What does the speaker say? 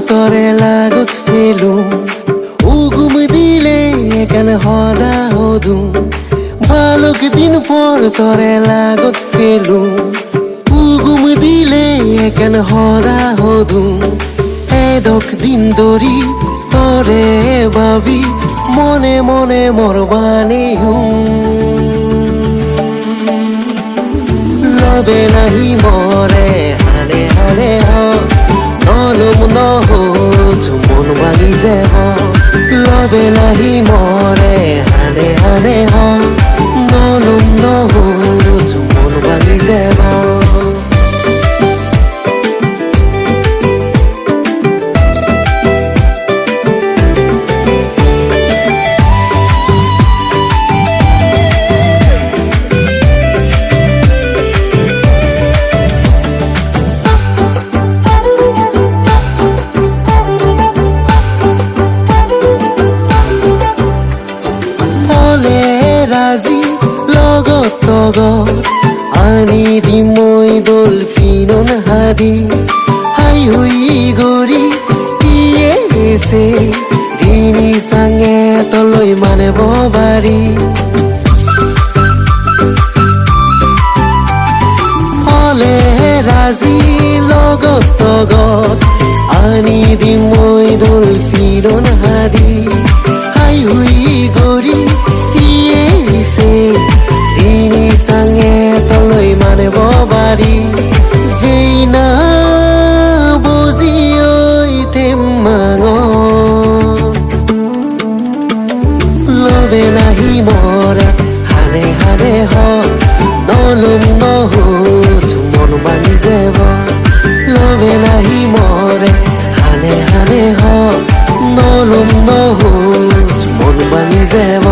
তৰে লাগত পেলুম উগুম দিলে কেন হদা হদুম ভালক দিন পর তৰে লাগত পেলুম উগুম দিলে কেন হদা হদুম এদক দিন ধৰি তৰে ভাবি মনে মনে মরবানে লবে নাহি মরে হানে হানে নলম নহোজ মন ভাঙি যাব লবে নাহি মরে হানে হানে নলম নহোজ মন ভাঙি যাব রাজি লগত তগত আনি দি মই ডলফিনন হাদি হাই হুই গৰি ইয়েছে ৰিনি চাঙে তলৈ মানেব বাৰী হলে ৰাজি লগত তগত আনি দি মই ডলফিনন হাদি হাই হুই গৰি রিনি সাঙে তলৈ মানেব বাৰী যেই না বুজি থেম মাঙ লবে নাহি মরে হানে হানে নলম নহোজ মন ভাঙি যাব লবে নাহি মরে হানে হানে নলম নহোজ মন ভাঙি যাব